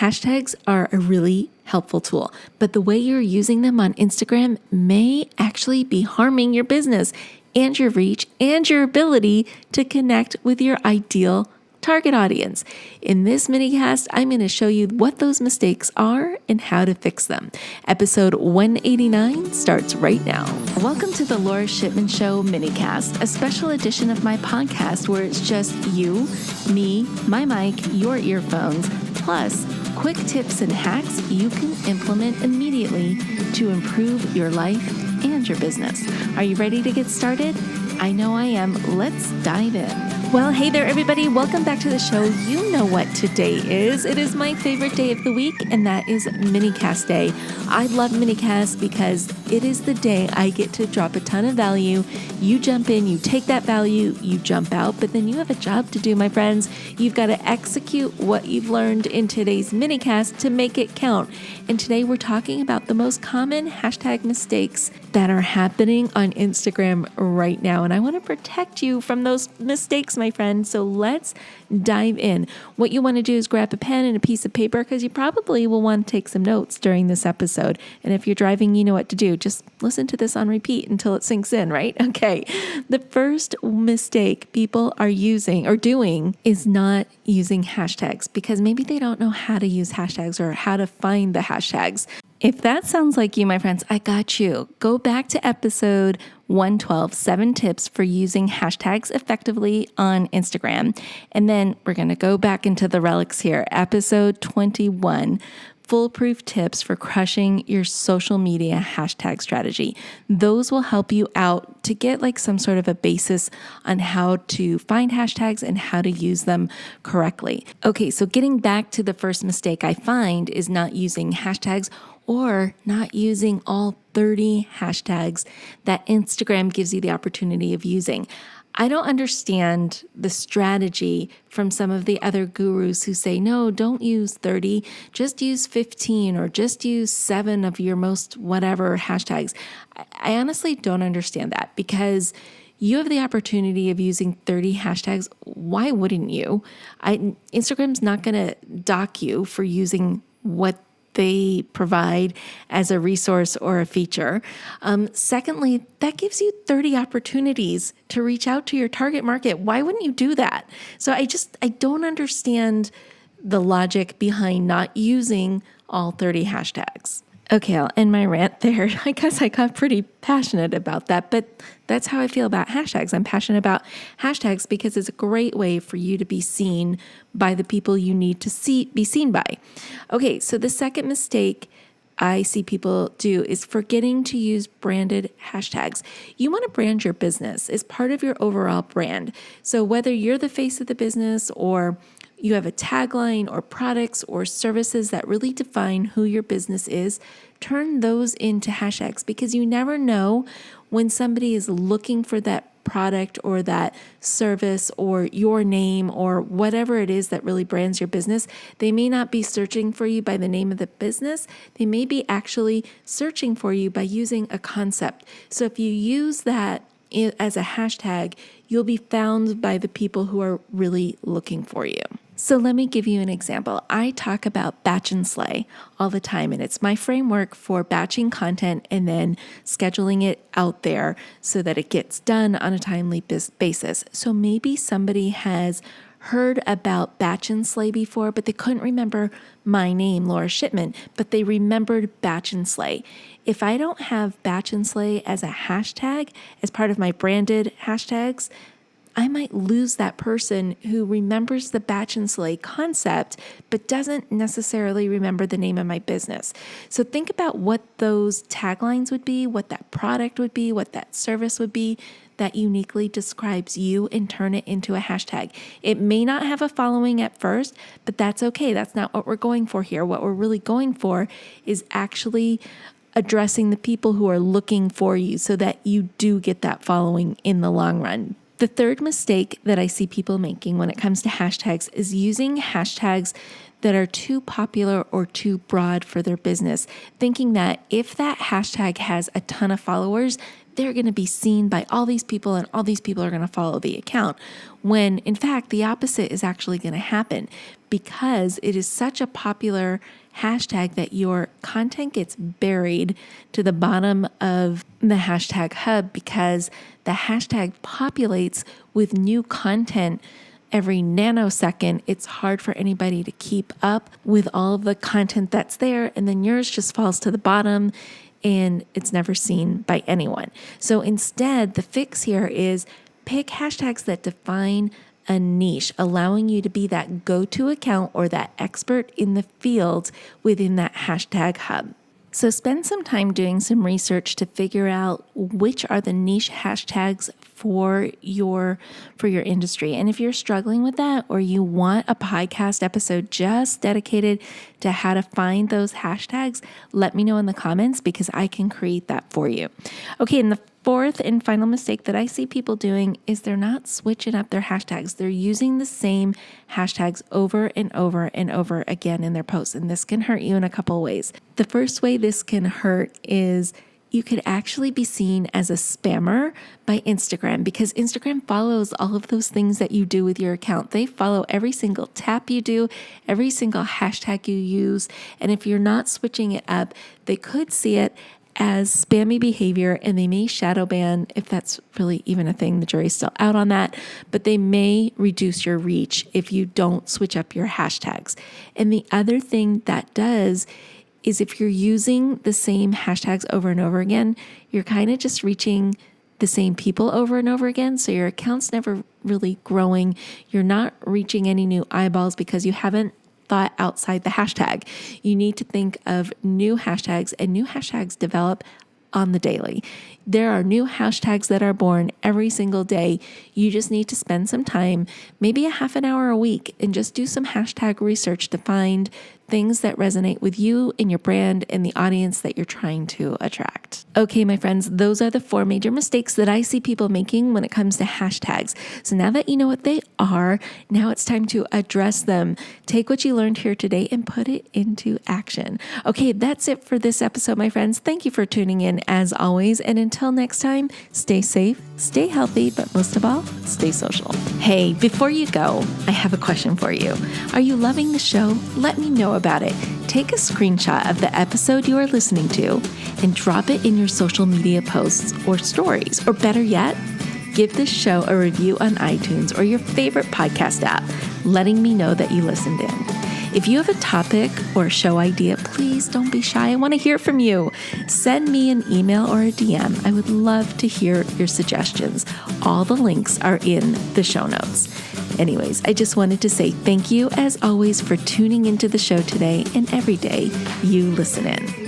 hashtags are a really helpful tool, but the way you're using them on Instagram may actually be harming your business and your reach and your ability to connect with your ideal target audience. In this minicast, I'm going to show you what those mistakes are and how to fix them. Episode 189 starts right now. Welcome to the Lora Shipman Show minicast, a special edition of my podcast where it's just you, me, my mic, your earphones, plus quick tips and hacks you can implement immediately to improve your life and your business. Are you ready to get started? I know I am. Let's dive in. Well, hey there, everybody. Welcome back to the show. You know what today is. It is my favorite day of the week, and that is minicast day. I love minicast because it is the day I get to drop a ton of value. You jump in, you take that value, you jump out, but then you have a job to do, my friends. You've got to execute what you've learned in today's minicast to make it count. And today we're talking about the most common hashtag mistakes that are happening on Instagram right now. And I want to protect you from those mistakes, my friend. So let's dive in. What you want to do is grab a pen and a piece of paper because you probably will want to take some notes during this episode. And if you're driving, you know what to do. Just listen to this on repeat until it sinks in, right? Okay. The first mistake people are using or doing is not using hashtags because maybe they don't know how to use hashtags or how to find the hashtags. If that sounds like you, my friends, I got you. Go back to episode 112, 7 tips for using hashtags effectively on Instagram. And then we're going to go back into the relics here. Episode 21, foolproof tips for crushing your social media hashtag strategy. Those will help you out to get like some sort of a basis on how to find hashtags and how to use them correctly. Okay, so getting back to the first mistake I find is not using hashtags or not using all 30 hashtags that Instagram gives you the opportunity of using. I don't understand the strategy from some of the other gurus who say, no, don't use 30, just use 15 or just use 7 of your most whatever hashtags. I honestly don't understand that because you have the opportunity of using 30 hashtags. Why wouldn't you? Instagram's not going to dock you for using what they provide as a resource or a feature. Secondly, that gives you 30 opportunities to reach out to your target market. Why wouldn't you do that? So I don't understand the logic behind not using all 30 hashtags. Okay, I'll end my rant there. I guess I got pretty passionate about that, but that's how I feel about hashtags. I'm passionate about hashtags because it's a great way for you to be seen by the people you need to be seen by. Okay, so the second mistake I see people do is forgetting to use branded hashtags. You want to brand your business as part of your overall brand. So whether you're the face of the business or you have a tagline or products or services that really define who your business is, turn those into hashtags because you never know when somebody is looking for that product or that service or your name or whatever it is that really brands your business. They may not be searching for you by the name of the business. They may be actually searching for you by using a concept. So if you use that as a hashtag, you'll be found by the people who are really looking for you. So let me give you an example. I talk about batch and slay all the time, and it's my framework for batching content and then scheduling it out there so that it gets done on a timely basis. So maybe somebody has heard about batch and slay before, but they couldn't remember my name, Lora Shipman, but they remembered batch and slay. If I don't have batch and slay as a hashtag, as part of my branded hashtags, I might lose that person who remembers the batch and slay concept, but doesn't necessarily remember the name of my business. So think about what those taglines would be, what that product would be, what that service would be that uniquely describes you and turn it into a hashtag. It may not have a following at first, but that's okay. That's not what we're going for here. What we're really going for is actually addressing the people who are looking for you so that you do get that following in the long run. The third mistake that I see people making when it comes to hashtags is using hashtags that are too popular or too broad for their business, thinking that if that hashtag has a ton of followers, they're going to be seen by all these people and all these people are going to follow the account, when in fact the opposite is actually going to happen. because it is such a popular hashtag that your content gets buried to the bottom of the hashtag hub because the hashtag populates with new content every nanosecond. It's hard for anybody to keep up with all of the content that's there, and then yours just falls to the bottom and it's never seen by anyone. So instead, the fix here is pick hashtags that define a niche, allowing you to be that go-to account or that expert in the field within that hashtag hub. So spend some time doing some research to figure out which are the niche hashtags for your industry. And if you're struggling with that, or you want a podcast episode just dedicated to how to find those hashtags, let me know in the comments because I can create that for you. Okay, and the fourth and final mistake that I see people doing is they're not switching up their hashtags. They're using the same hashtags over and over and over again in their posts. And this can hurt you in a couple of ways. The first way this can hurt is you could actually be seen as a spammer by Instagram because Instagram follows all of those things that you do with your account. They follow every single tap you do, every single hashtag you use. And if you're not switching it up, they could see it as spammy behavior and they may shadow ban, if that's really even a thing. The jury's still out on that, but they may reduce your reach if you don't switch up your hashtags. And the other thing that does is if you're using the same hashtags over and over again, you're kind of just reaching the same people over and over again. So your account's never really growing. You're not reaching any new eyeballs because you haven't thought outside the hashtag. You need to think of new hashtags, and new hashtags develop on the daily. There are new hashtags that are born every single day. You just need to spend some time, maybe a half an hour a week, and just do some hashtag research to find things that resonate with you and your brand and the audience that you're trying to attract. Okay, my friends, those are the 4 major mistakes that I see people making when it comes to hashtags. So now that you know what they are, now it's time to address them. Take what you learned here today and put it into action. Okay, that's it for this episode, my friends. Thank you for tuning in as always. And until next time, stay safe, stay healthy, but most of all, stay social. Hey, before you go, I have a question for you. Are you loving the show? Let me know about it. Take a screenshot of the episode you are listening to and drop it in your social media posts or stories. Or better yet, give this show a review on iTunes or your favorite podcast app, letting me know that you listened in. If you have a topic or a show idea, please don't be shy. I want to hear from you. Send me an email or a DM. I would love to hear your suggestions. All the links are in the show notes. Anyways, I just wanted to say thank you as always for tuning into the show today and every day you listen in.